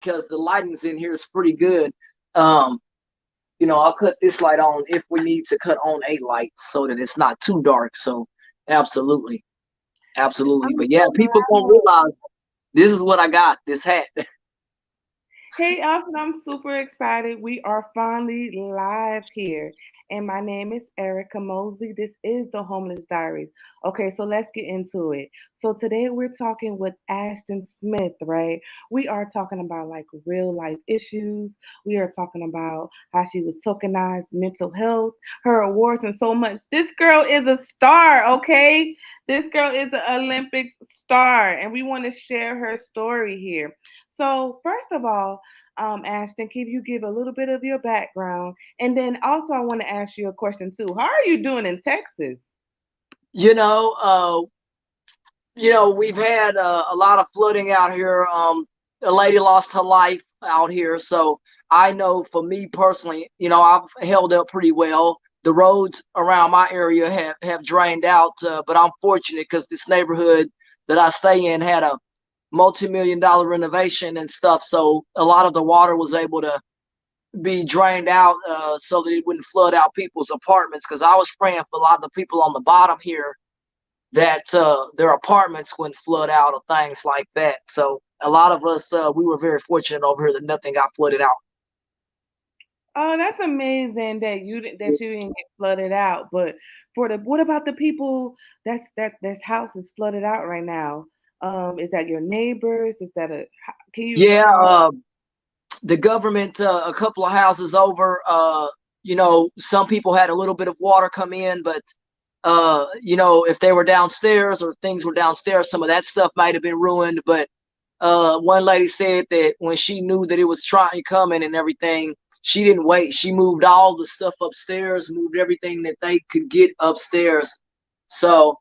because the lighting's in here is pretty good. Um, I'll cut this light on if we need to cut on a light so that it's not too dark. So absolutely, absolutely. I'm But yeah, so people gonna glad. realize this is what I got. This hat. Hey, Austin, I'm super excited. We are finally live here. And my name is Erica Mosley. This is the Homeless Diaries. Okay, so let's get into it. So today we're talking with Ashton Smith, right? We are talking about like real life issues. We are talking about how she was tokenized, mental health, her awards, and so much. This girl is a star, okay? This girl is an Olympics star, and we want to share her story here. So, first of all, Ashton, can you give a little bit of your background? And then also, I want to ask you a question too. How are you doing in Texas? you know, uh, we've had a lot of flooding out here. A lady lost her life out here, so I know for me personally, I've held up pretty well. The roads around my area have drained out, but I'm fortunate because this neighborhood that I stay in had a multi-million-dollar renovation and stuff, so a lot of the water was able to be drained out so that it wouldn't flood out people's apartments. Because I was praying for a lot of the people on the bottom here that their apartments wouldn't flood out or things like that. So a lot of us, we were very fortunate over here that nothing got flooded out. Oh, that's amazing that you didn't get flooded out. But for the what about the people that's house is flooded out right now? Is that your neighbors? Is that a can you Yeah, explain? the government, a couple of houses over, some people had a little bit of water come in, but if they were downstairs or things were downstairs, some of that stuff might have been ruined. But one lady said that when she knew that it was trying coming and everything, she didn't wait. She moved all the stuff upstairs, moved everything that they could get upstairs. So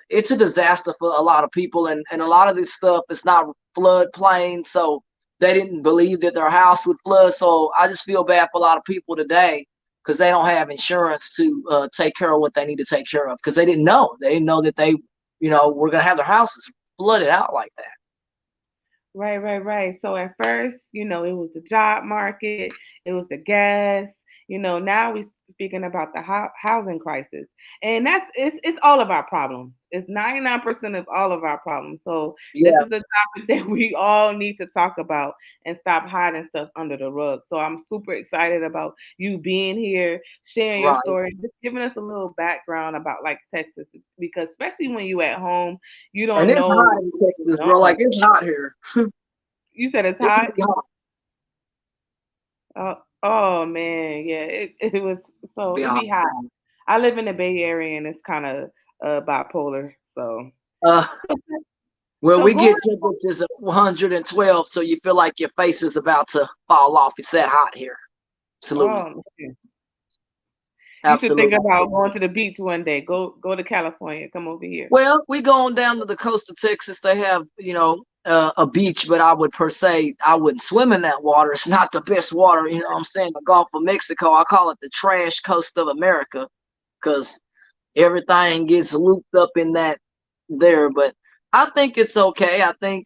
it's a disaster for a lot of people, and a lot of this stuff is not floodplain, so they didn't believe that their house would flood. So I just feel bad for a lot of people today because they don't have insurance to take care of what they need to take care of because they didn't know that they were going to have their houses flooded out like that. Right, right, right. So at first, it was the job market, it was the gas. Now we're speaking about the housing crisis, and it's all of our problems. It's 99% of all of our problems. So this Yeah, is a topic that we all need to talk about and stop hiding stuff under the rug. So I'm super excited about you being here, sharing your right. story, just giving us a little background about like Texas, because especially when you at home, you And don't it's know hot in what's Texas, going bro. Like on. it's hot here. You said it's It can hot? be hot. Oh, oh man, yeah. It was so Be it hot. be hot. I live in the Bay Area and it's kind of bipolar. So Uh, well, so we going. get temperatures of 112, so you feel like your face is about to fall off. It's that hot here. Absolutely. Oh, man. You should think Absolutely. about going to the beach one day. Go to California. Come over here. Well, we going down to the coast of Texas. They have, a beach, but I would per se, I wouldn't swim in that water. It's not the best water. You know what I'm saying? The Gulf of Mexico, I call it the trash coast of America because everything gets looped up in that there. But I think it's okay. I think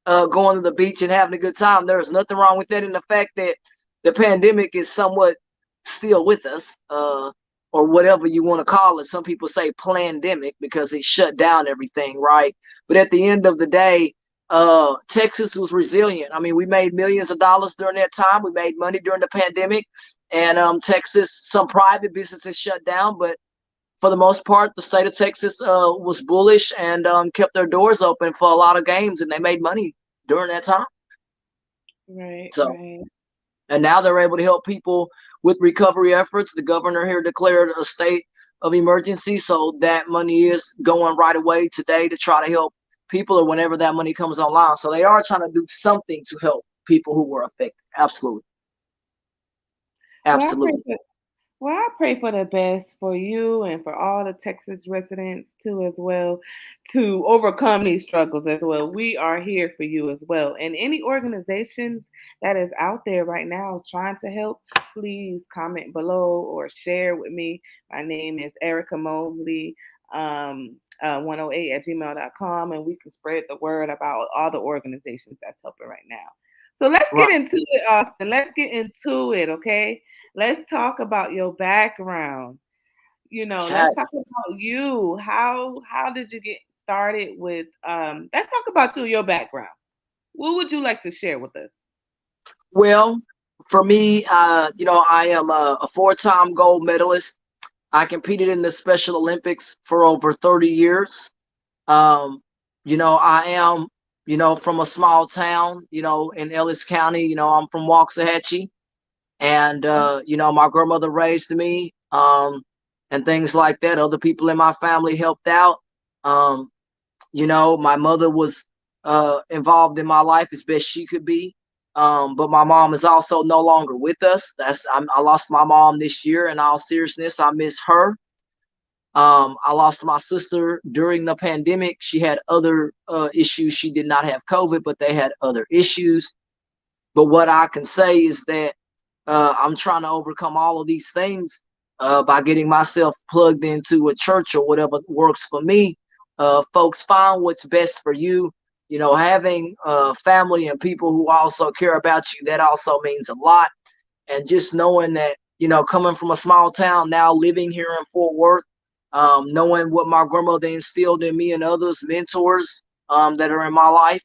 going to the beach and having a good time, there's nothing wrong with that. And the fact that the pandemic is somewhat still with us, or whatever you want to call it. Some people say pandemic because it shut down everything, right? But at the end of the day, Texas was resilient. I mean, we made millions of dollars during that time. We made money during the pandemic, and Texas, some private businesses shut down, but for the most part, the state of Texas was bullish and kept their doors open for a lot of games, and they made money during that time. Right, So, right. and now they're able to help people with recovery efforts. The governor here declared a state of emergency, so that money is going right away today to try to help people or whenever that money comes online. So they are trying to do something to help people who were affected. Absolutely, Well, I pray absolutely. for Well, I pray for the best for you and for all the Texas residents too, as well, to overcome these struggles as well. We are here for you as well. And any organizations that is out there right now trying to help, please comment below or share with me. My name is Erica Mosley. 108 at gmail.com, and we can spread the word about all the organizations that's helping right now. So let's Right. get into it, Austin. Let's get into it, okay? Let's talk about your background. Okay. Let's talk about you. How did you get started with let's talk about your background. What would you like to share with us? Well, for me, I am a four-time gold medalist. I competed in the Special Olympics for over 30 years. Um, I am, from a small town, in Ellis County. I'm from Waxahachie, and my grandmother raised me, and things like that. Other people in my family helped out. Um, my mother was involved in my life as best she could be. But my mom is also no longer with us. I lost my mom this year. In all seriousness, I miss her. I lost my sister during the pandemic. She had other issues. She did not have COVID, but they had other issues. But what I can say is that I'm trying to overcome all of these things by getting myself plugged into a church or whatever works for me. Folks, find what's best for you. Having family and people who also care about you, that also means a lot. And just knowing that, coming from a small town, now living here in Fort Worth, knowing what my grandmother instilled in me and others, mentors that are in my life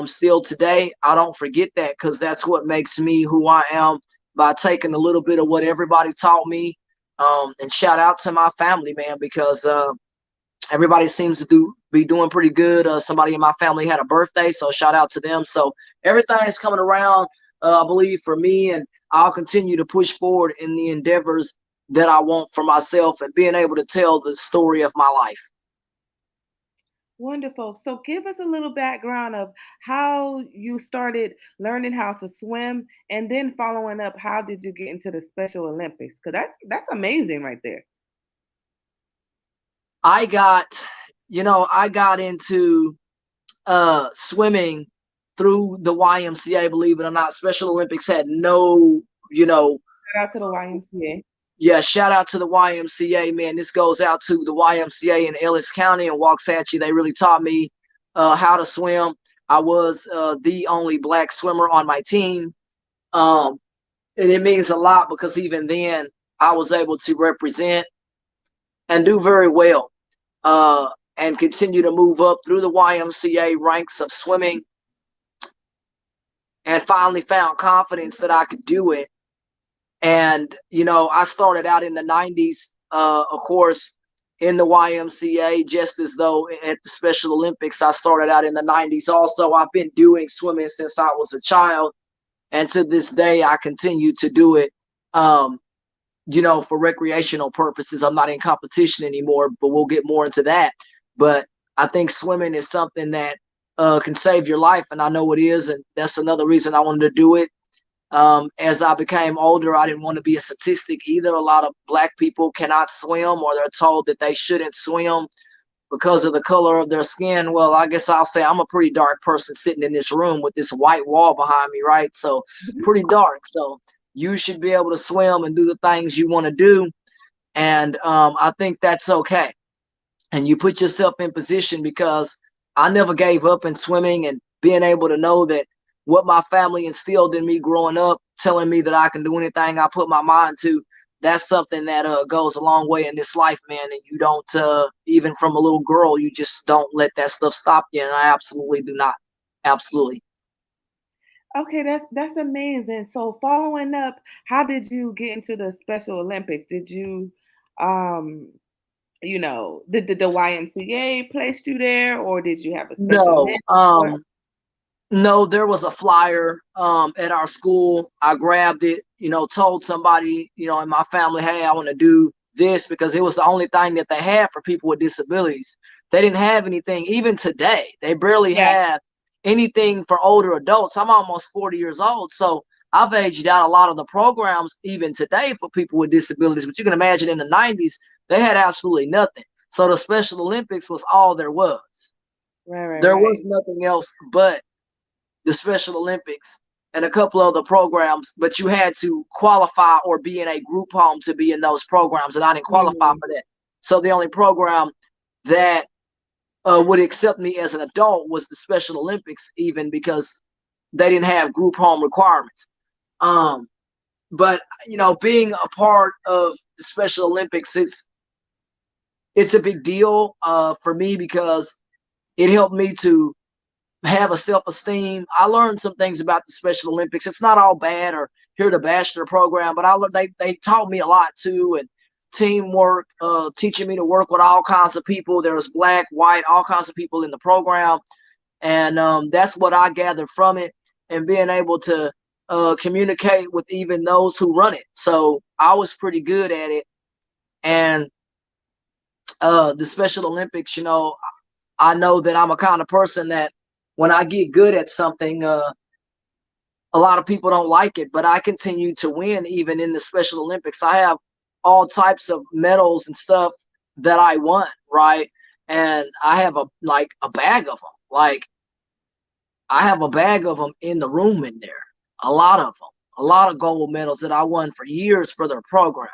still today, I don't forget that, because that's what makes me who I am, by taking a little bit of what everybody taught me. And shout out to my family, man, because everybody seems to be doing pretty good. Somebody in my family had a birthday, so shout out to them. So everything is coming around, I believe, for me, and I'll continue to push forward in the endeavors that I want for myself and being able to tell the story of my life. Wonderful. So give us a little background of how you started learning how to swim, and then following up, how did you get into the Special Olympics? Because that's amazing right there. I got, I got into swimming through the YMCA, believe it or not. Special Olympics had no, you know, Shout out to the YMCA. yeah, shout out to the YMCA, man. This goes out to the YMCA in Ellis County and Waxahachie. They really taught me how to swim. I was the only black swimmer on my team. Um, and it means a lot, because even then I was able to represent and do very well, and continue to move up through the YMCA ranks of swimming, and finally found confidence that I could do it. And, I started out in the 90s, of course, in the YMCA, just as though at the Special Olympics, I started out in the 90s. Also, I've been doing swimming since I was a child. And to this day, I continue to do it, for recreational purposes. I'm not in competition anymore, but we'll get more into that. But I think swimming is something that can save your life. And I know it is. And that's another reason I wanted to do it. As I became older, I didn't want to be a statistic either. A lot of black people cannot swim, or they're told that they shouldn't swim because of the color of their skin. Well, I guess I'll say I'm a pretty dark person sitting in this room with this white wall behind me, right? So pretty dark. So you should be able to swim and do the things you want to do. And I think that's okay. And you put yourself in position, because I never gave up in swimming, and being able to know that what my family instilled in me growing up, telling me that I can do anything I put my mind to, that's something that goes a long way in this life, man. And you don't, even from a little girl, you just don't let that stuff stop you. And I absolutely do not. Absolutely. Okay, that's amazing. So following up, how did you get into the Special Olympics? Did you um did the YMCA place you there, or did you have a special No, mentor? no, there was a flyer at our school. I grabbed it, told somebody, in my family, hey, I want to do this, because it was the only thing that they had for people with disabilities. They didn't have anything, even today. They barely Yeah. have anything for older adults. I'm almost 40 years old. So I've aged out a lot of the programs even today for people with disabilities. But you can imagine in the 90s, they had absolutely nothing. So the Special Olympics was all there was. Right, right, There was right. nothing else but the Special Olympics and a couple other programs, but you had to qualify or be in a group home to be in those programs, and I didn't qualify Mhm. for that. So the only program that would accept me as an adult was the Special Olympics, even, because they didn't have group home requirements. But you know, being a part of the Special Olympics, it's a big deal for me because it helped me to have a self-esteem. I learned some things about the Special Olympics. It's not all bad or here to bash their program, but they taught me a lot too, and teamwork, teaching me to work with all kinds of people. There was black, white, all kinds of people in the program, and that's what I gathered from it, and being able to communicate with even those who run it. So I was pretty good at it, and the Special Olympics, you know, I know that I'm a kind of person that when I get good at something, a lot of people don't like it, but I continue to win even in the Special Olympics. I have all types of medals and stuff that I won, right? And I have a bag of them. Like I have a bag of them in the room in there. A lot of them. A lot of gold medals that I won for years for their program.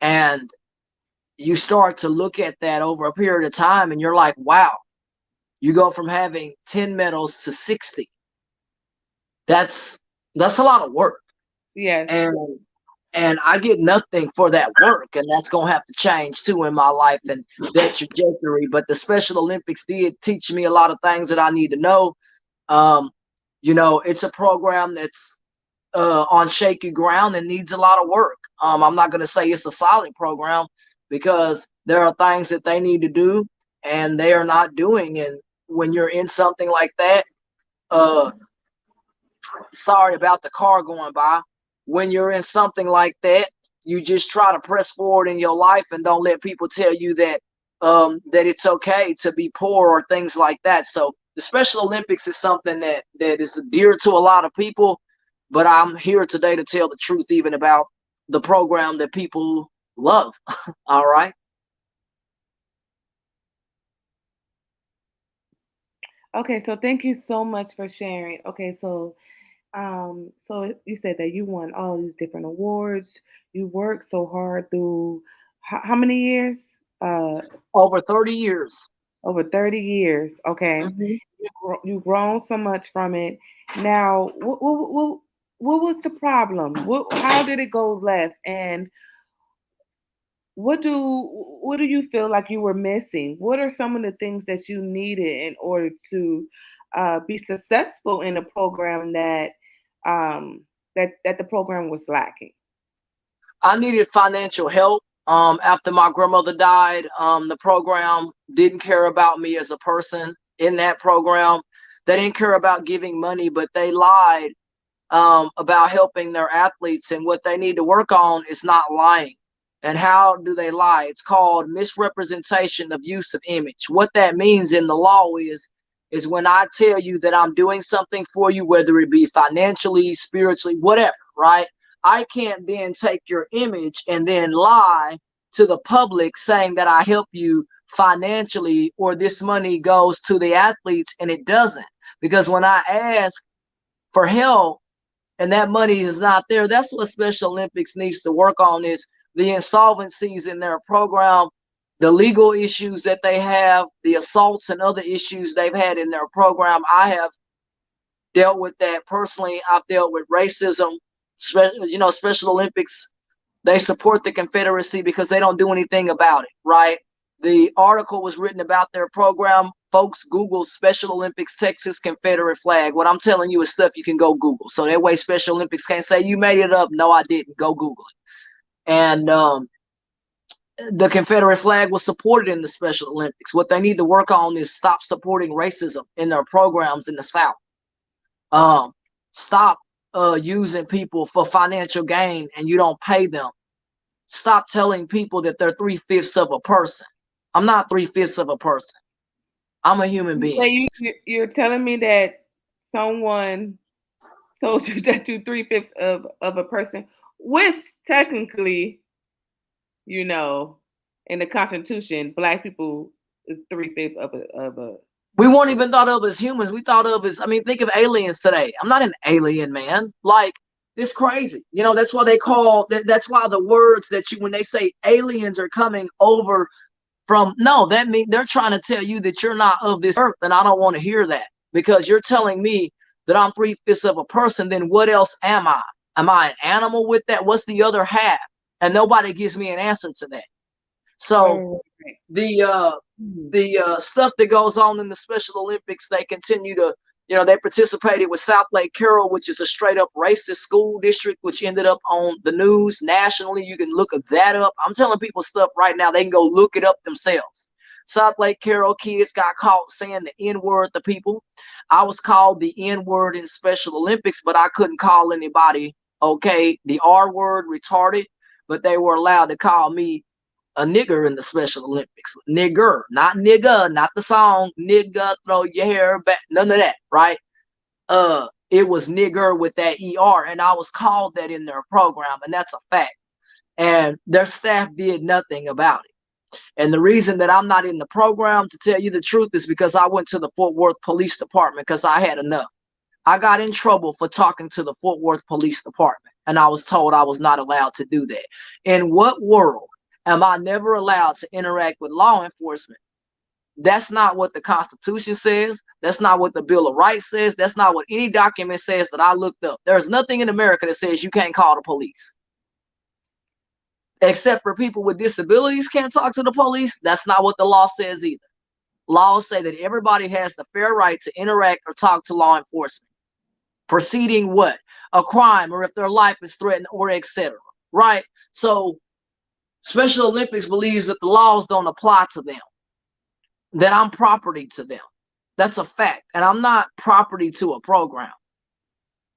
And you start to look at that over a period of time and you're like, wow, you go from having 10 medals to 60. That's a lot of work. Yes. And I get nothing for that work, and that's gonna have to change too in my life and that trajectory. But the Special Olympics did teach me a lot of things that I need to know. You know, it's a program that's on shaky ground and needs a lot of work. I'm not gonna say it's a solid program because there are things that they need to do and they are not doing. And when you're in something like that, sorry about the car going by. When you're in something like that, you just try to press forward in your life and don't let people tell you that that it's okay to be poor or things like that. So the Special Olympics is something that is dear to a lot of people, but I'm here today to tell the truth even about the program that people love. All right. Okay, so thank you so much for sharing. Okay, so you said that you won all these different awards. You worked so hard through how many years? Uh, Over 30 years. Over 30 years. Okay, Mhm. you've grown so much from it. Now, what was the problem? How did it go left? And what do you feel like you were missing? What are some of the things that you needed in order to be successful in a program that the program was lacking? I needed financial help. After my grandmother died, the program didn't care about me as a person in that program. They didn't care about giving money, but they lied about helping their athletes. And what they need to work on is not lying. And how do they lie? It's called misrepresentation of use of image. What that means in the law is when I tell you that I'm doing something for you, whether it be financially, spiritually, whatever, right? I can't then take your image and then lie to the public saying that I help you financially or this money goes to the athletes, and it doesn't. Because when I ask for help and that money is not there, that's what Special Olympics needs to work on, is the insolvencies in their program, the legal issues that they have, the assaults and other issues they've had in their program. I have dealt with that personally. I've dealt with racism. You know, Special Olympics, they support the Confederacy because they don't do anything about it, right? The article was written about their program. Folks, Google Special Olympics Texas Confederate flag. What I'm telling you is stuff you can go Google. So that way Special Olympics can't say you made it up. No, I didn't. Go Google it. And the Confederate flag was supported in the Special Olympics. What they need to work on is stop supporting racism in their programs in the South. Stop using people for financial gain and you don't pay them. Stop telling people that they're 3/5 of a person. I'm not 3/5 of a person. I'm a human You being. say you're telling me that someone told you that you 3/5 of a person, which technically, you know, in the Constitution, Black people is 3/5 of a. We weren't even thought of as humans. We thought of as, I mean, think of aliens today. I'm not an alien, man. Like, it's crazy. You know, that's why they call, that's why the words that you, when they say aliens are coming over from, no, that means they're trying to tell you that you're not of this earth. And I don't want to hear that, because you're telling me that I'm 3/5 of a person, then what else am I? Am I an animal with that? What's the other half? And nobody gives me an answer to that. So Right. the stuff that goes on in the Special Olympics, they continue to, they participated with South Lake Carroll, which is a straight up racist school district, which ended up on the news nationally. You can look that up. I'm telling people stuff right now. They can go look it up themselves. South Lake Carroll kids got caught saying the N-word to people. I was called the N-word in Special Olympics, but I couldn't call anybody, okay, the R-word, retarded, but they were allowed to call me a nigger in the Special Olympics. Nigger, not nigga, not the song, nigga, throw your hair back, none of that, right? It was nigger with that ER, and I was called that in their program, and that's a fact. And their staff did nothing about it. And the reason that I'm not in the program, to tell you the truth, is because I went to the Fort Worth Police Department because I had enough. I got in trouble for talking to the Fort Worth Police Department, and I was told I was not allowed to do that. In what world am I never allowed to interact with law enforcement? That's not what the Constitution says. That's not what the Bill of Rights says. That's not what any document says that I looked up. There's nothing in America that says you can't call the police. Except for people with disabilities can't talk to the police. That's not what the law says either. Laws say that everybody has the fair right to interact or talk to law enforcement. Preceding what? A crime, or if their life is threatened, or etc. Right? So Special Olympics believes that the laws don't apply to them, that I'm property to them. That's a fact. And I'm not property to a program.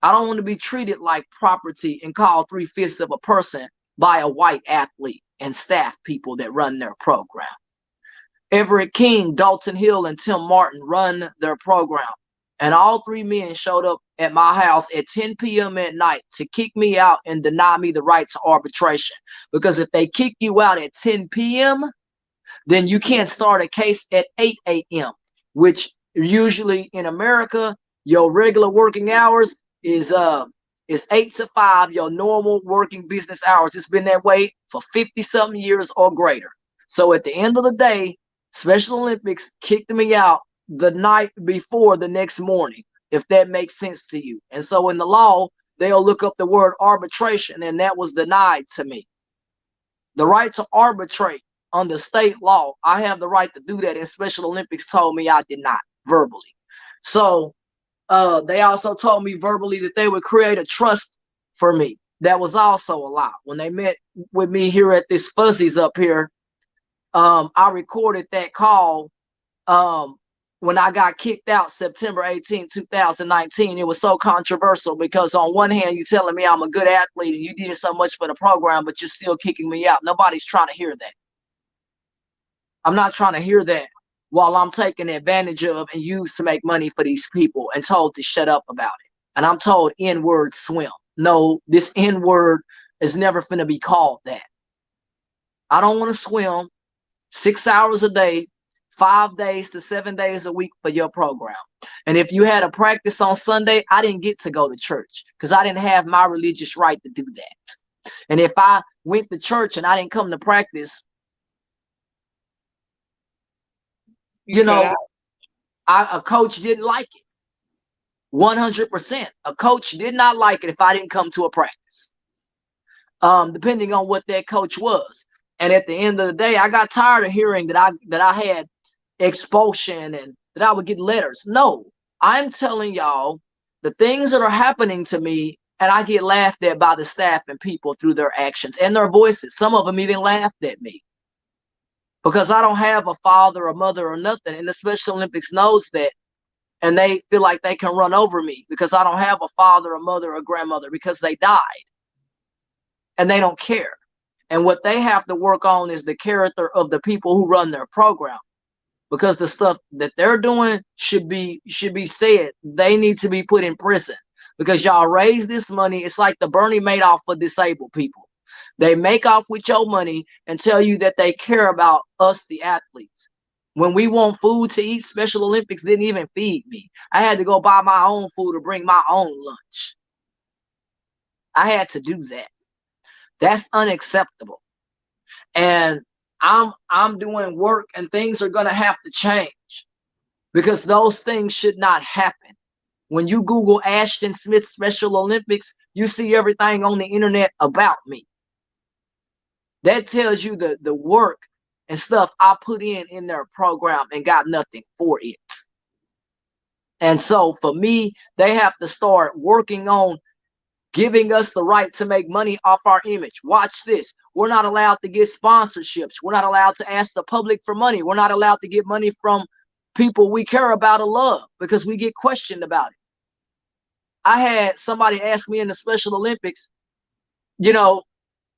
I don't want to be treated like property and called 3/5 of a person by a white athlete and staff people that run their program. Everett King, Dalton Hill, and Tim Martin run their program. And all three men showed up at my house at 10 p.m. at night to kick me out and deny me the right to arbitration. Because if they kick you out at 10 p.m., then you can't start a case at 8 a.m., which usually in America, your regular working hours is 8 to 5, your normal working business hours. It's been that way for 50-something years or greater. So at the end of the day, Special Olympics kicked me out the night before the next morning, if that makes sense to you. And so in the law, they'll look up the word arbitration, and that was denied to me. The right to arbitrate under state law, I have the right to do that, and Special Olympics told me I did not, verbally. So they also told me verbally that they would create a trust for me. That was also a lie. When they met with me here at this Fuzzies up here, I recorded that call when I got kicked out September 18, 2019. It was so controversial because on one hand, you're telling me I'm a good athlete and you did so much for the program, but you're still kicking me out. Nobody's trying to hear that. I'm not trying to hear that while I'm taken advantage of and used to make money for these people and told to shut up about it. And I'm told N-word swim. No, this N-word is never finna be called that. I don't want to swim 6 hours a day, 5 days to 7 days a week for your program. And if you had a practice on Sunday, I didn't get to go to church because I didn't have my religious right to do that. And if I went to church and I didn't come to practice, a coach didn't like it. 100%. A coach did not like it if I didn't come to a practice, depending on what that coach was. And at the end of the day, I got tired of hearing that I had expulsion and that I would get letters. No, I'm telling y'all the things that are happening to me, and I get laughed at by the staff and people through their actions and their voices. Some of them even laughed at me because I don't have a father or mother or nothing. And the Special Olympics knows that. And they feel like they can run over me because I don't have a father, a mother, or grandmother because they died. And they don't care. And what they have to work on is the character of the people who run their program. Because the stuff that they're doing should be said. They need to be put in prison. Because y'all raise this money. It's like the Bernie Madoff for disabled people. They make off with your money and tell you that they care about us, the athletes. When we want food to eat, Special Olympics didn't even feed me. I had to go buy my own food or bring my own lunch. I had to do that. That's unacceptable. And I'm doing work, and things are going to have to change because those things should not happen. When you Google Aston Smith Special Olympics, you see everything on the internet about me. That tells you the work and stuff I put in their program and got nothing for it. And so for me, they have to start working on giving us the right to make money off our image. Watch this. We're not allowed to get sponsorships. We're not allowed to ask the public for money. We're not allowed to get money from people we care about or love because we get questioned about it. I had somebody ask me in the Special Olympics, you know,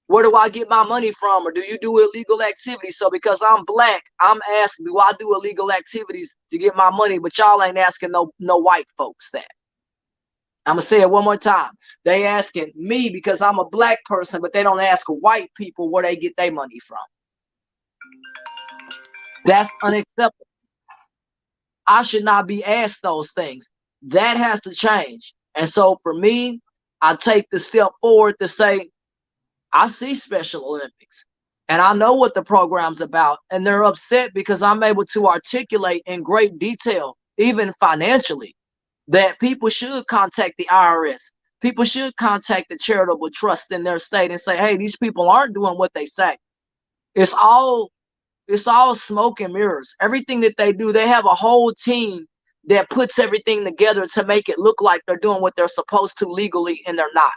where do I get my money from? Or do you do illegal activities? So because I'm black, I'm asking, do I do illegal activities to get my money? But y'all ain't asking no white folks that. I'm going to say it one more time. They asking me because I'm a black person, but they don't ask white people where they get their money from. That's unacceptable. I should not be asked those things. That has to change. And so for me, I take the step forward to say, I see Special Olympics and I know what the program's about. And they're upset because I'm able to articulate in great detail, even financially, that people should contact the IRS. People should contact the charitable trust in their state and say, hey, these people aren't doing what they say. It's all smoke and mirrors. Everything that they do, they have a whole team that puts everything together to make it look like they're doing what they're supposed to legally, and they're not.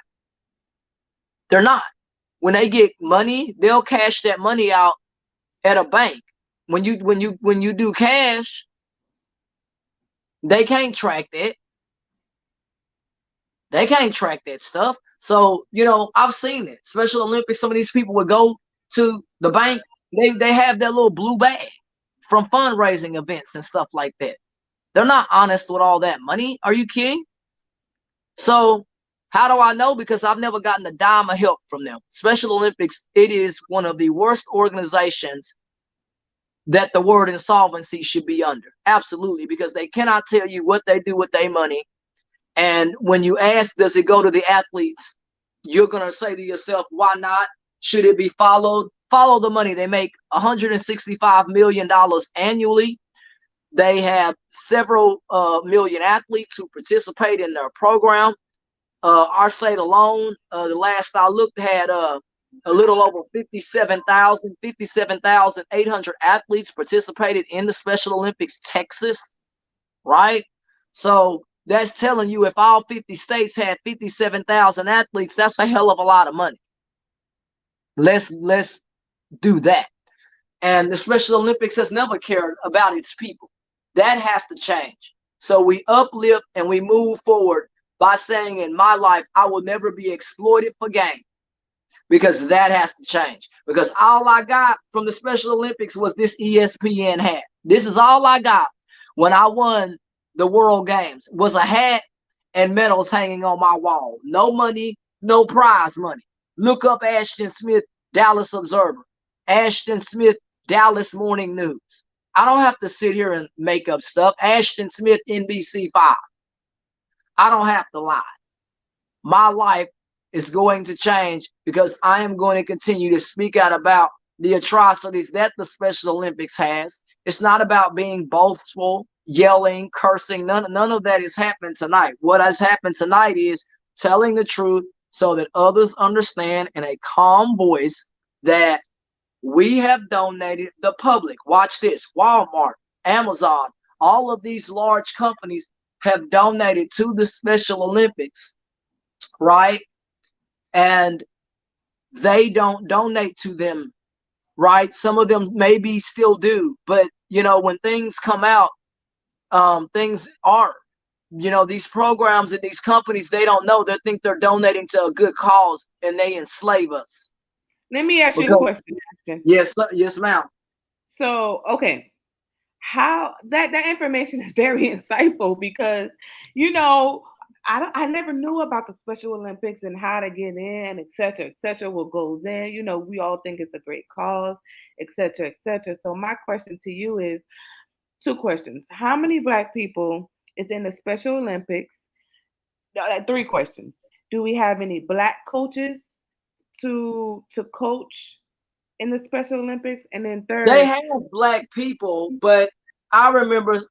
They're not. When they get money, they'll cash that money out at a bank. When you do cash, they can't track that. They can't track that stuff. So, I've seen it. Special Olympics, some of these people would go to the bank. They have their little blue bag from fundraising events and stuff like that. They're not honest with all that money. Are you kidding? So how do I know? Because I've never gotten a dime of help from them. Special Olympics, it is one of the worst organizations that the word insolvency should be under. Absolutely, because they cannot tell you what they do with their money. And when you ask, does it go to the athletes? You're going to say to yourself, why not? Should it be followed? Follow the money. They make $165 million annually. They have several million athletes who participate in their program. Our state alone, the last I looked, had a little over 57,800 athletes participated in the Special Olympics, Texas, right? So that's telling you if all 50 states had 57,000 athletes, that's a hell of a lot of money. Let's do that. And the Special Olympics has never cared about its people. That has to change. So we uplift and we move forward by saying, in my life, I will never be exploited for gain, because that has to change. Because all I got from the Special Olympics was this ESPN hat. This is all I got when I won the World Games, was a hat and medals hanging on my wall. No money, no prize money. Look up Aston Smith, Dallas Observer. Aston Smith, Dallas Morning News. I don't have to sit here and make up stuff. Aston Smith, NBC5. I don't have to lie. My life is going to change because I am going to continue to speak out about the atrocities that the Special Olympics has. It's not about being boastful, yelling, cursing. None of that has happened tonight. What has happened tonight is telling the truth so that others understand in a calm voice that we have donated. The public, watch this, Walmart, Amazon, all of these large companies have donated to the Special Olympics, right? And they don't donate to them, right? Some of them maybe still do, but when things come out, things are, these programs and these companies, they don't know. They think they're donating to a good cause, and they enslave us. Let me ask you a question, Ashton. Yes, yes, ma'am. So, okay, how that information is very insightful because, I never knew about the Special Olympics and how to get in, et cetera, what goes in. We all think it's a great cause, et cetera, et cetera. So my question to you is two questions. How many Black people is in the Special Olympics? Three questions. Do we have any Black coaches to coach in the Special Olympics? And then third, they have Black people, but I remember,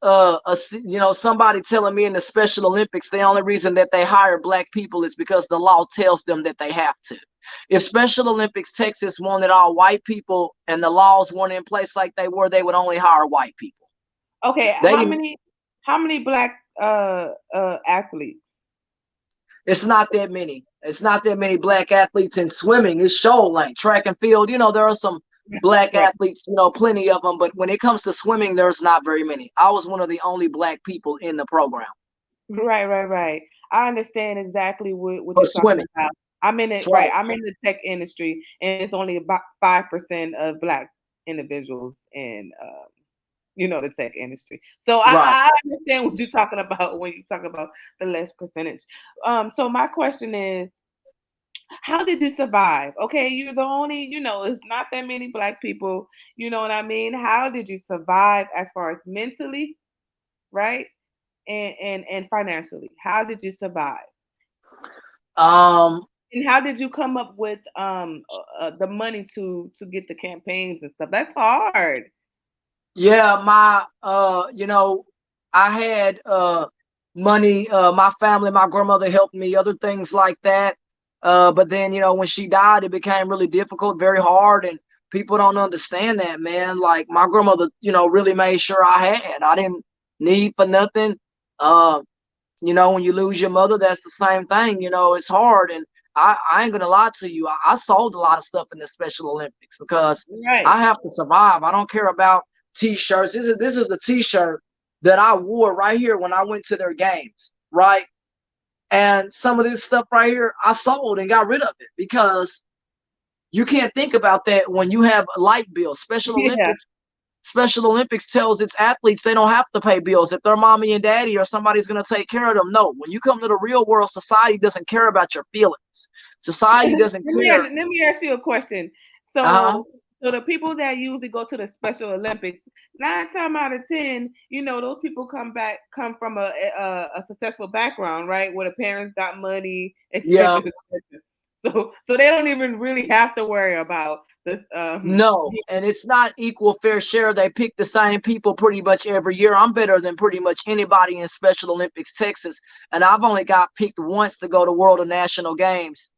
somebody telling me in the Special Olympics, the only reason that they hire black people is because the law tells them that they have to. If Special Olympics Texas wanted all white people and the laws weren't in place like they were, they would only hire white people. Okay, They how many black athletes? It's not that many. It's not that many black athletes in swimming. It's show lane, track and field. There are some black Right. athletes, plenty of them. But when it comes to swimming, there's not very many. I was one of the only black people in the program Right. I understand exactly what for you're talking swimming. about. I'm in That's it, right. right. I'm in the tech industry, and it's only about 5% of black individuals in the tech industry. So Right. I understand what you're talking about when you talk about the less percentage. So my question is, how did you survive? Okay, you're the only, it's not that many black people, you know what I mean? How did you survive as far as mentally, right? And financially. How did you survive? Um, And how did you come up with the money to get the campaigns and stuff? That's hard. yeah, I had money, my family, my grandmother helped me, other things like that. But then, when she died, it became really difficult, very hard, and people don't understand that, man. Like my grandmother, really made sure I didn't need for nothing. Uh, when you lose your mother, that's the same thing. It's hard, and I ain't gonna lie to you. I sold a lot of stuff in the Special Olympics because Right. I have to survive. I don't care about t-shirts. This is the t-shirt that I wore right here when I went to their games, right? And some of this stuff right here, I sold and got rid of it because you can't think about that when you have light bills. Yeah. Special Olympics tells its athletes they don't have to pay bills if their mommy and daddy or somebody's going to take care of them. No, when you come to the real world, society doesn't care about your feelings. Let Society doesn't me ask, care. let me ask you a question. Uh-huh. So the people that usually go to the Special Olympics, 9 times out of 10, those people come from a successful background, right? Where the parents got money, Yeah. etc. So they don't even really have to worry about this. No, and it's not equal fair share. They pick the same people pretty much every year. I'm better than pretty much anybody in Special Olympics Texas, and I've only got picked once to go to World or National Games.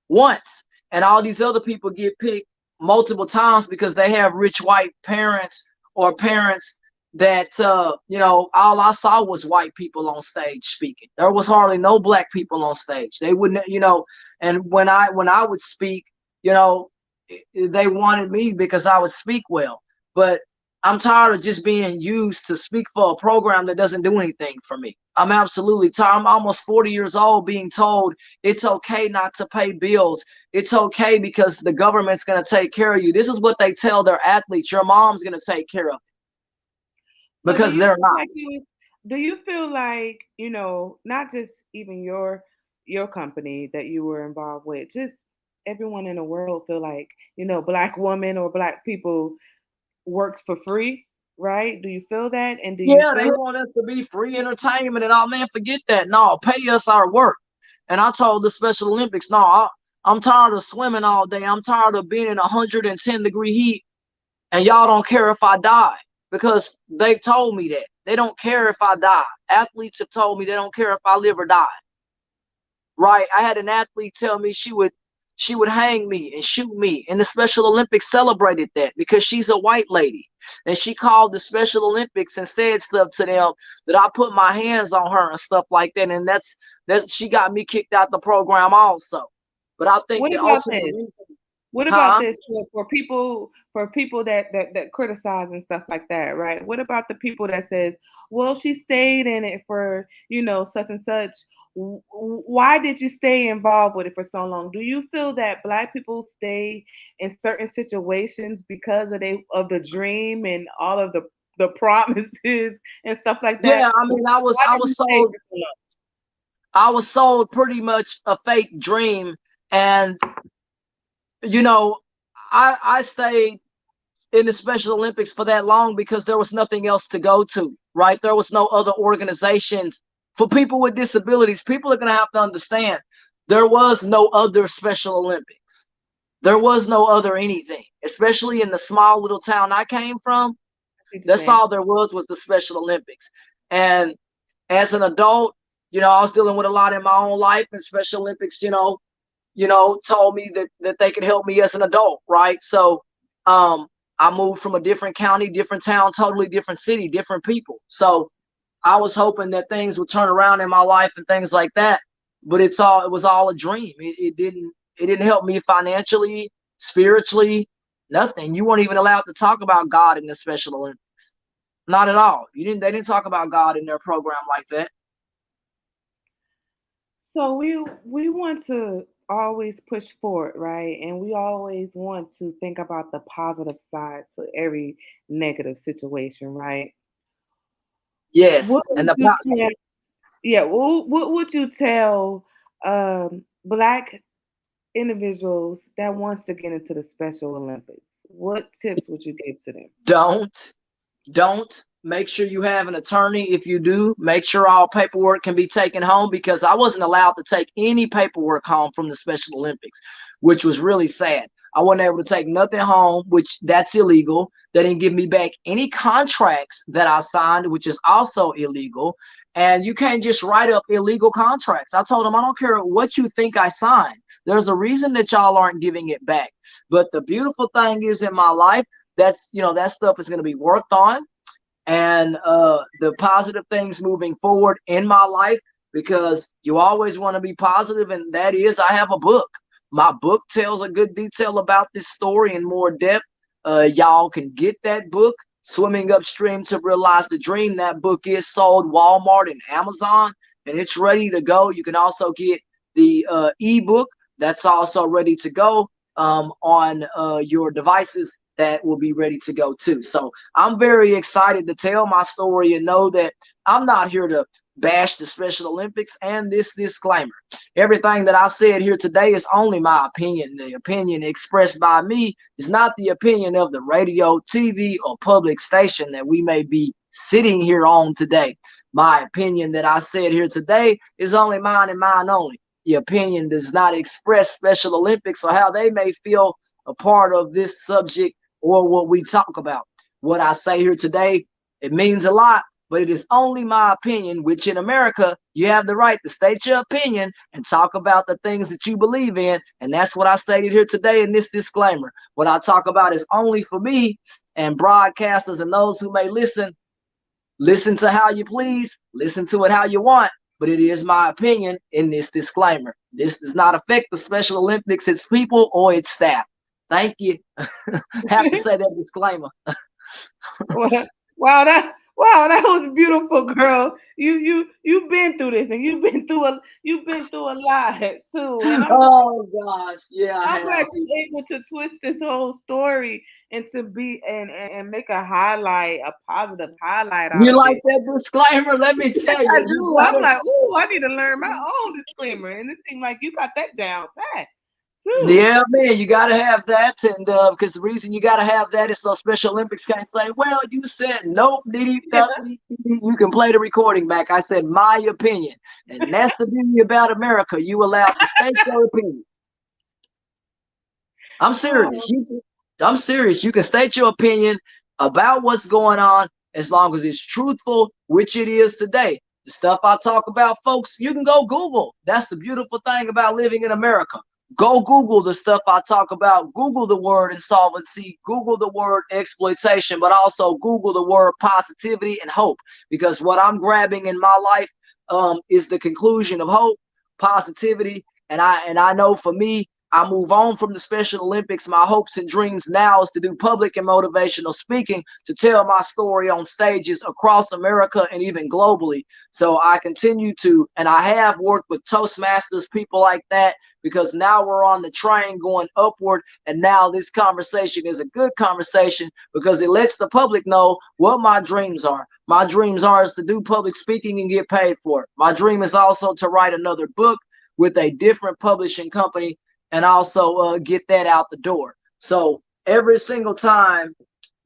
Once. And all these other people get picked multiple times because they have rich white parents or parents that all I saw was white people on stage speaking. There was hardly no black people on stage. They wouldn't, and when I would speak, you know, they wanted me because I would speak well. But I'm tired of just being used to speak for a program that doesn't do anything for me. I'm absolutely tired. I'm almost 40 years old being told it's okay not to pay bills. It's okay because the government's going to take care of you. This is what they tell their athletes. Your mom's going to take care of it So do because you they're feel not. like not just even your company that you were involved with, just everyone in the world feel like, black women or black people works for free, right? Do you feel that? And do you Yeah, they feel want us to be free entertainment and all. Man, forget that. No, pay us our work. And I told the Special Olympics, no, I'm tired of swimming all day. I'm tired of being in 110-degree heat, and y'all don't care if I die because they told me that. They don't care if I die. Athletes have told me they don't care if I live or die. Right? I had an athlete tell me she would hang me and shoot me, and the Special Olympics celebrated that because she's a white lady, and she called the Special Olympics and said stuff to them that I put my hands on her and stuff like that, and that's she got me kicked out the program also. But I think what the about ultimate this? reason, What about huh? this for people that criticize and stuff like that, right? What about the people that says, well, she stayed in it for such and such. Why did you stay involved with it for so long? Do you feel that black people stay in certain situations because of the dream and all of the promises and stuff like that? Yeah, I mean, I was Why I did you was stay sold for so long? I was sold pretty much a fake dream, and you know, I stayed in the Special Olympics for that long because there was nothing else to go to, right? There was no other organizations for people with disabilities. People are going to have to understand there was no other Special Olympics. There was no other anything, especially in the small little town I came from. That's all there was the Special Olympics. And as an adult, I was dealing with a lot in my own life, and Special Olympics, told me that they could help me as an adult, right? So I moved from a different county, different town, totally different city, different people. So I was hoping that things would turn around in my life and things like that. But it was all a dream. It didn't help me financially, spiritually, nothing. You weren't even allowed to talk about God in the Special Olympics. Not at all. They didn't talk about God in their program like that. So we want to always push forward, right? And we always want to think about the positive side to every negative situation, right? Yes, What and would you tell? Yeah, what would you tell Black individuals that wants to get into the Special Olympics? What tips would you give to them? don't make sure you have an attorney. If you do, make sure all paperwork can be taken home, because I wasn't allowed to take any paperwork home from the Special Olympics, which was really sad. I wasn't able to take nothing home, which that's illegal. They didn't give me back any contracts that I signed, which is also illegal. And you can't just write up illegal contracts. I told them, I don't care what you think I signed. There's a reason that y'all aren't giving it back. But the beautiful thing is, in my life, that stuff is going to be worked on, and the positive things moving forward in my life, because you always want to be positive. And that is, I have a book. My book tells a good detail about this story in more depth. Y'all can get that book, Swimming Upstream to Realize the Dream. That book is sold Walmart and Amazon, and it's ready to go. You can also get the ebook that's also ready to go on your devices, that will be ready to go too. So I'm very excited to tell my story, and know that I'm not here to bash the Special Olympics. And this disclaimer: everything that I said here today is only my opinion. The opinion expressed by me is not the opinion of the radio, TV, or public station that we may be sitting here on today. My opinion that I said here today is only mine and mine only. The opinion does not express Special Olympics or how they may feel a part of this subject or what we talk about. What I say here today, it means a lot, but it is only my opinion, which in America, you have the right to state your opinion and talk about the things that you believe in. And that's what I stated here today in this disclaimer. What I talk about is only for me, and broadcasters and those who may listen to how you please, listen to it how you want. But it is my opinion in this disclaimer. This does not affect the Special Olympics, its people, or its staff. Thank you. Have to say that disclaimer. Wow, that was beautiful, girl. You've been through this, and you've been through a lot too. And oh gosh, yeah. I'm glad you're able to twist this whole story and to be and make a positive highlight out you of like it. that disclaimer? Let me tell you. I do. I'm like, oh, I need to learn my own disclaimer, and it seemed like you got that down pat. Yeah, man, you got to have that. And because the reason you got to have that is so Special Olympics can't say, well, you said nope, you can play the recording back. I said my opinion. And that's the beauty about America. You allowed to state your opinion. I'm serious. I'm serious. You can state your opinion about what's going on as long as it's truthful, which it is today. The stuff I talk about, folks, you can go Google. That's the beautiful thing about living in America. Go Google the stuff I talk about. Google the word insolvency, Google the word exploitation, but also Google the word positivity and hope. Because what I'm grabbing in my life is the conclusion of hope, positivity, and I know for me, I move on from the Special Olympics. My hopes and dreams now is to do public and motivational speaking, to tell my story on stages across America and even globally. So I continue to, and I have worked with Toastmasters, people like that, because now we're on the train going upward. And now this conversation is a good conversation because it lets the public know what my dreams are. My dreams are is to do public speaking and get paid for it. My dream is also to write another book with a different publishing company and also get that out the door. So every single time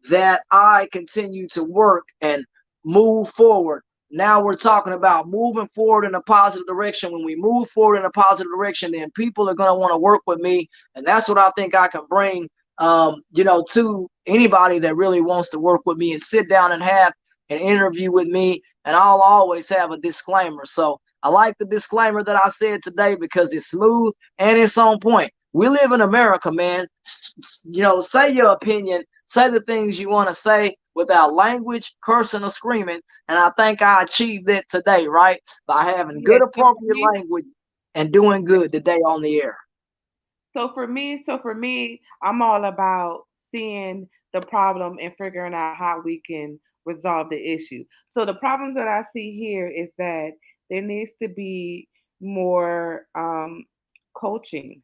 that I continue to work and move forward, now we're talking about moving forward in a positive direction. When we move forward in a positive direction, then people are going to want to work with me. And that's what I think I can bring to anybody that really wants to work with me and sit down and have an interview with me, and I'll always have a disclaimer. So I like the disclaimer that I said today because it's smooth and it's on point. We live in America, man. Say your opinion, say the things you want to say without language, cursing, or screaming. And I think I achieved that today, right? By having Yeah, good, appropriate language and doing good today on the air. So for me, I'm all about seeing the problem and figuring out how we can resolve the issue. So the problems that I see here is that there needs to be more coaching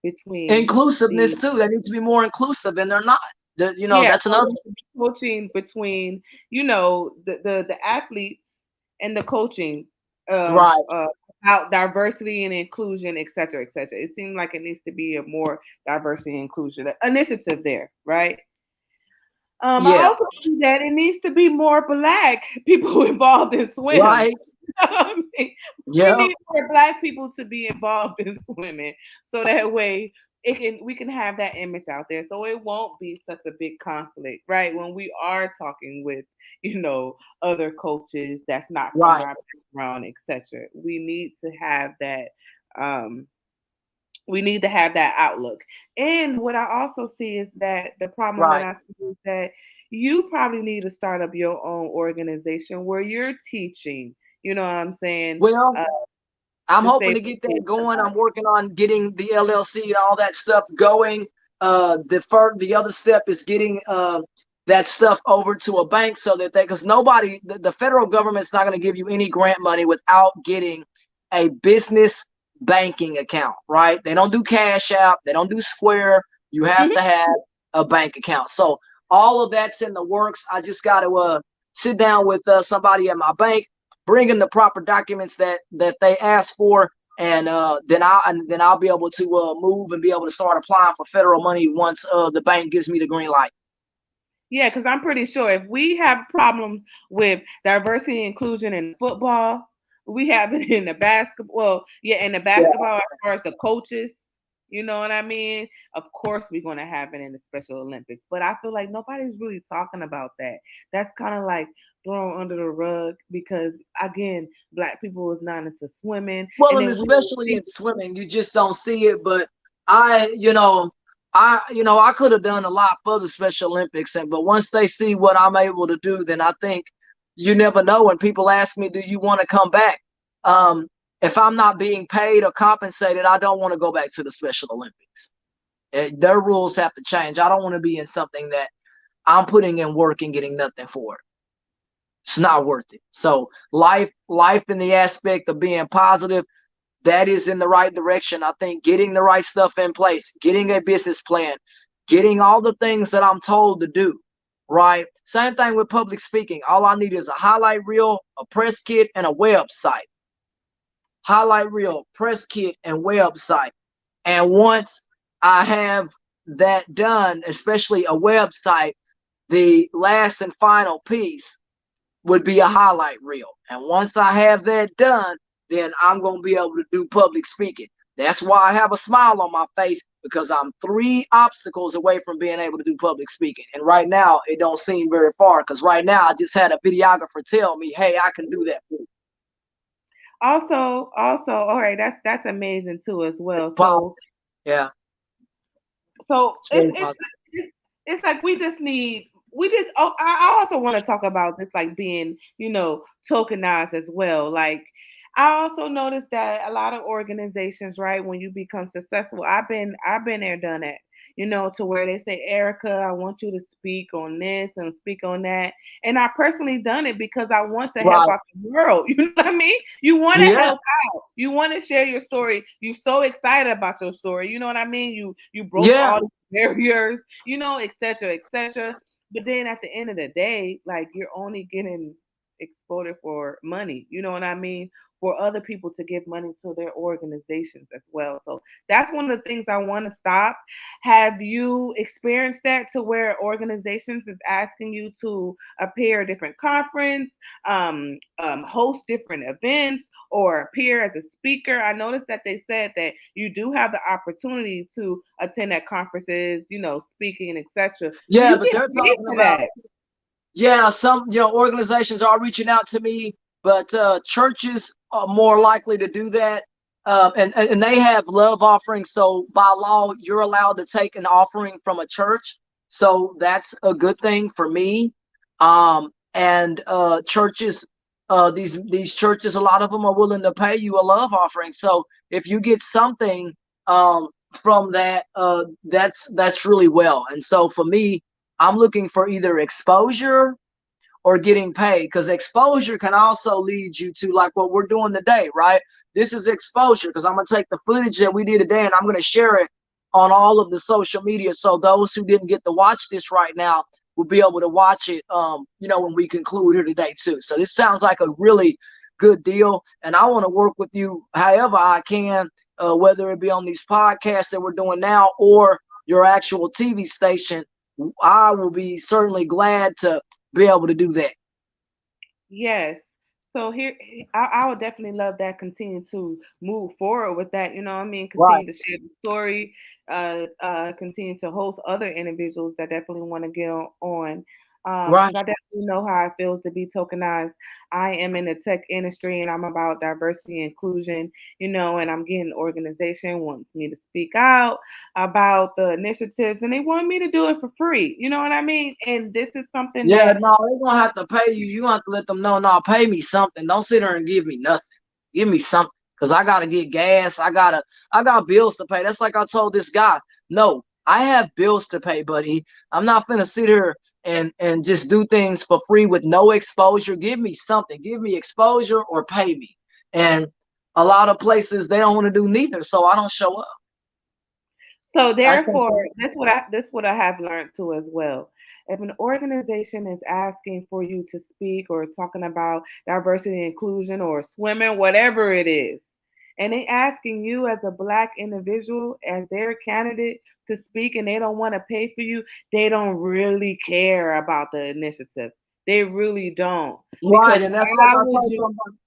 between Inclusiveness the too. They need to be more inclusive, and they're not. yeah, That's so another. there should be coaching between the athletes and the coaching um Right. uh about diversity and inclusion, et cetera, et cetera. It seems like it needs to be a more diversity and inclusion initiative there, right? I Yeah. also see that it needs to be more black people involved in swim. Right. I mean, we Yeah. need more black people to be involved in swimming, so that way we can have that image out there, so it won't be such a big conflict, right? When we are talking with other coaches that's not from Right. our background, etc. Um, we need to have that outlook. And what I also see is that the problem that Right. I see is that you probably need to start up your own organization where you're teaching, you know what I'm saying, Well, I'm to hoping save to get the that kids' going. I'm lives. working on getting the LLC and all that stuff going. The other step is getting that stuff over to a bank so that because the federal government's not going to give you any grant money without getting a business banking account, right? They don't do Cash App, they don't do Square. You have to Mhm. have a bank account. So all of that's in the works. I just got to sit down with somebody at my bank, bring in the proper documents that they ask for, and then I'll be able to move and be able to start applying for federal money once the bank gives me the green light. Yeah, because I'm pretty sure if we have problems with diversity and inclusion in football, we have it in the basketball. Well, yeah, in the Yeah. basketball as far as the coaches, you know what I mean? Of course, we're going to have it in the Special Olympics. But I feel like nobody's really talking about that. That's kind of like thrown under the rug because, again, black people is not into swimming. Well, And and then especially in swimming, you just don't see it. But I, you know, I could have done a lot for the Special Olympics, but once they see what I'm able to do, then I think you never know. When people ask me, "Do you want to come back?" Um, if I'm not being paid or compensated, I don't want to go back to the Special Olympics. Their rules have to change. I don't want to be in something that I'm putting in work and getting nothing for it. It's not worth it. So life in the aspect of being positive, that is in the right direction. I think getting the right stuff in place, getting a business plan, getting all the things that I'm told to do, right? Same thing with public speaking. All I need is a highlight reel, a press kit, and a website. Highlight reel, press kit, and website. And once I have that done, especially a website, the last and final piece would be a highlight reel. And once I have that done, then I'm going to be able to do public speaking. That's why I have a smile on my face, because I'm 3 obstacles away from being able to do public speaking. And right now, it don't seem very far, because right now I just had a videographer tell me, hey, I can do that for you. all right, that's amazing too as well. Positive. So Yeah, so it's it's very it's positive. it's, it's like we just oh I also want to talk about this like being tokenized as well. Like I also noticed that a lot of organizations, right, when you become successful, I've been there, done that, to where they say, Erica, I want you to speak on this and speak on that. And I personally done it because I want to help Right. out the world. You know what I mean? You want to Yeah. help out. You want to share your story. You so excited about your story. You know what I mean? You broke Yeah. all the barriers, et cetera, et cetera. But then at the end of the day, like you're only getting exported for money. You know what I mean? For other people to give money to their organizations as well. So that's one of the things I want to stop. Have you experienced that to where organizations is asking you to appear at different conference, host different events, or appear as a speaker. I noticed that they said that you do have the opportunity to attend at conferences, speaking and etc. Do Yeah, you but get they're paid talking for about, that? yeah, some, organizations are reaching out to me, but churches are more likely to do that. And they have love offerings. So by law, you're allowed to take an offering from a church. So that's a good thing for me. And churches, these churches, a lot of them are willing to pay you a love offering. So if you get something from that, that's really well. And so for me, I'm looking for either exposure or getting paid, because exposure can also lead you to like what we're doing today, right? This is exposure because I'm going to take the footage that we did today and I'm going to share it on all of the social media. So those who didn't get to watch this right now will be able to watch it, when we conclude here today too. So this sounds like a really good deal. And I want to work with you however I can, whether it be on these podcasts that we're doing now or your actual TV station. I will be certainly glad to be able to do that. Yes. So here, I would definitely love that. Continue to move forward with that. You know what I mean? Right, Continue to share the story. Continue to host other individuals that definitely want to get on. right, Because I definitely know how it feels to be tokenized. I am in the tech industry and I'm about diversity and inclusion. And I'm getting an organization wants me to speak out about the initiatives, and they want me to do it for free. You know what I mean? And this is something yeah. that No, they're gonna have to pay you. You have to let them know. No, pay me something. Don't sit there and give me nothing. Give me something, because I gotta get gas. I got bills to pay. That's like I told this guy. No, I have bills to pay, buddy. I'm not gonna sit here and just do things for free with no exposure. Give me something. Give me exposure or pay me. And a lot of places they don't want to do neither, so I don't show up. So That's therefore, this what I have learned too as well. If an organization is asking for you to speak or talking about diversity and inclusion or swimming, whatever it is, and they asking you as a black individual as their candidate to speak and they don't want to pay for you, they don't really care about the initiative. They really don't. right, Because and that's like why I would told you? somebody.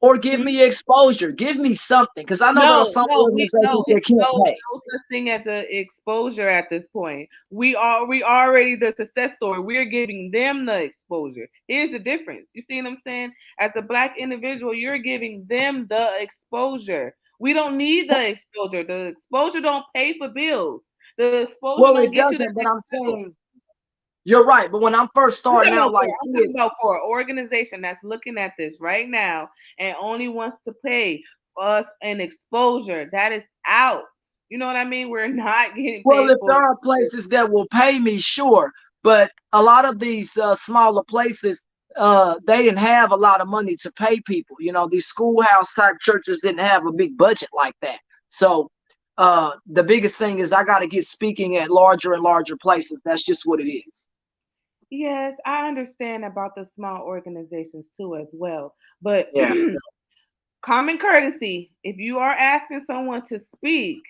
Or give Hmm? me exposure. Give me something, because I know there are No, some no, we no, organizations that it's can't no pay. no such thing as a exposure at this point. We already the success story. We're giving them the exposure. Here's the difference. You see what I'm saying? As a black individual, you're giving them the exposure. We don't need the exposure. The exposure don't pay for bills. The exposure Well, don't it get you the doesn't, but next I'm level. saying you're right. But when I'm first starting out like I'm this, talking about for an organization that's looking at this right now and only wants to pay us an exposure that is out. You know what I mean? We're not getting well, paid if for there are it. places that will pay me, sure. But a lot of these smaller places, they didn't have a lot of money to pay people. These schoolhouse type churches didn't have a big budget like that. So the biggest thing is I got to get speaking at larger and larger places. That's just what it is. Yes, I understand about the small organizations too as well. But Yeah. common courtesy, if you are asking someone to speak,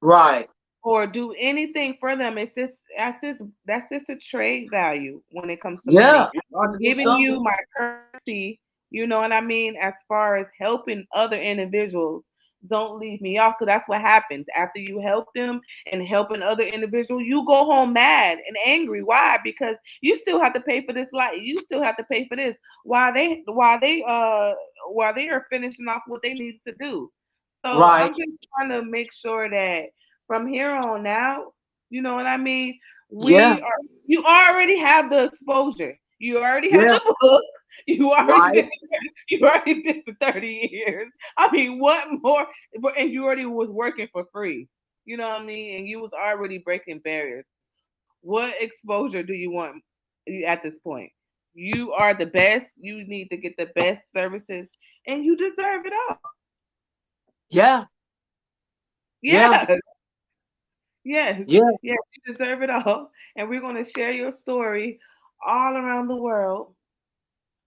Right. or do anything for them. That's just a trade value when it comes to Yeah. money. I I'm do giving something. you my courtesy, you know what I mean, as far as helping other individuals. Don't leave me off, because that's what happens after you help them and helping other individuals. You go home mad and angry. Why? Because you still have to pay for this light. You still have to pay for this while they are finishing off what they need to do. So Right. I'm just trying to make sure that from here on out, you know what I mean? Yeah. You already have the exposure. You already have Yeah. the book. You already Right. did you already did the 30 years. I mean, what more? And you already was working for free. You know what I mean? And you was already breaking barriers. What exposure do you want at this point? You are the best. You need to get the best services and you deserve it all. Yeah. Yeah. Yeah. Yes, Yeah. yes, you deserve it all. And we're going to share your story all around the world.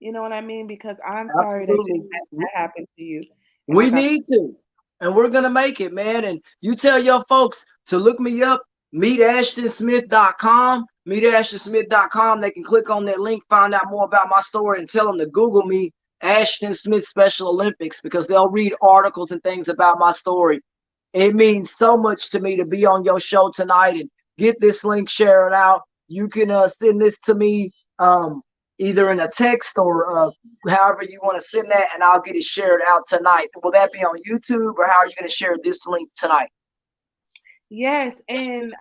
You know what I mean? Because I'm sorry that Absolutely. that happened to you. And We like I said, need to. And we're gonna make it, man. And you tell your folks to look me up, meetashtonsmith.com, meetashtonsmith.com. They can click on that link, find out more about my story, and tell them to Google me. Ashton Smith Special Olympics, because they'll read articles and things about my story. It means so much to me to be on your show tonight and get this link shared out. You can send this to me either in a text or however you want to send that, and I'll get it shared out tonight. Will that be on YouTube, or how are you going to share this link tonight? Yes, and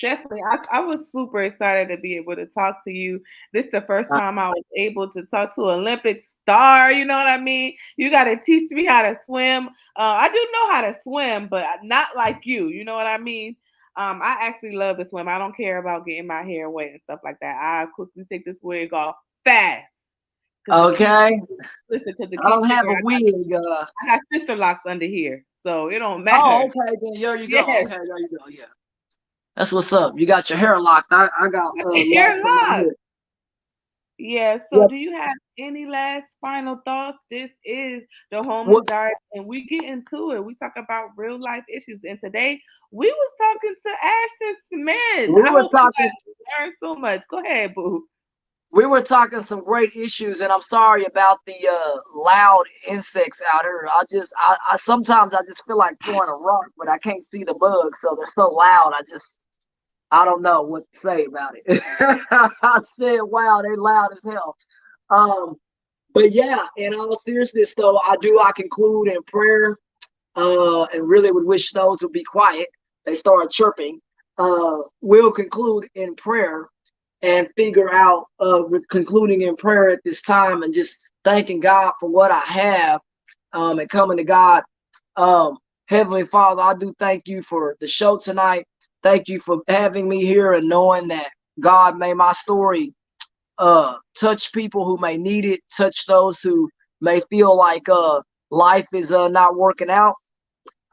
definitely, I was super excited to be able to talk to you. This is the first time I was able to talk to an Olympic star. You know what I mean? You got to teach me how to swim. I do know how to swim, but not like you. You know what I mean? I actually love to swim. I don't care about getting my hair wet and stuff like that. I quickly take this wig off fast. Okay. Listen, because the I key don't have figure, a wig. I got sister locks under here, so it don't Oh, matter. okay. Then there you go. Yes, Okay, there you go. Yeah, that's what's up. You got your hair locked. I got hair locks in my lock. hair. Yeah, so Yep. do you have any last final thoughts? This is the Homeless What Diary, and we get into it. We talk about real life issues, and today we was talking to Ashton Smith. we I were hope you talking guys learned so much. Go ahead, boo. we were talking some great issues, and I'm sorry about the loud insects out here. I sometimes I just feel like throwing a rock, but I can't see the bugs, so they're so loud. I don't know what to say about it. I said, wow, they loud as hell. Um, but yeah, in all seriousness, though, I conclude in prayer, and really would wish those would be quiet. They start chirping. We'll conclude in prayer and figure out concluding in prayer at this time, and just thanking God for what I have, and coming to God. Um, Heavenly Father, I do thank you for the show tonight. Thank you for having me here, and knowing that, God, may my story touch people who may need it, touch those who may feel like life is not working out.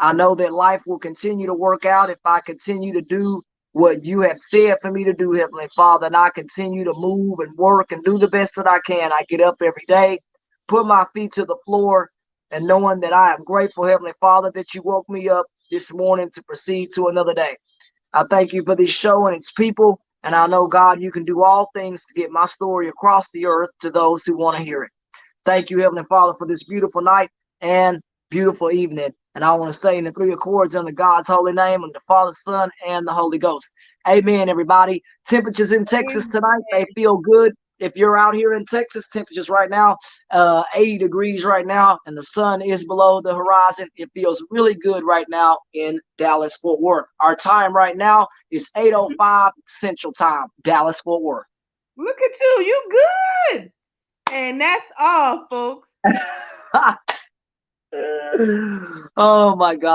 I know that life will continue to work out if I continue to do what you have said for me to do, Heavenly Father, and I continue to move and work and do the best that I can. I get up every day, put my feet to the floor, and knowing that I am grateful, Heavenly Father, that you woke me up this morning to proceed to another day. I thank you for this show and its people, and I know, God, you can do all things to get my story across the earth to those who want to hear it. Thank you, Heavenly Father, for this beautiful night and beautiful evening. And I want to say in the three accords under God's holy name, of the Father, Son, and the Holy Ghost. Amen, everybody. Temperatures in Texas tonight, they feel good. If you're out here in Texas, temperatures right now, 80 degrees right now, and the sun is below the horizon. It feels really good right now in Dallas, Fort Worth. Our time right now is 8:05 Central Time, Dallas, Fort Worth. Look at you, you good. And that's all, folks. Oh my God.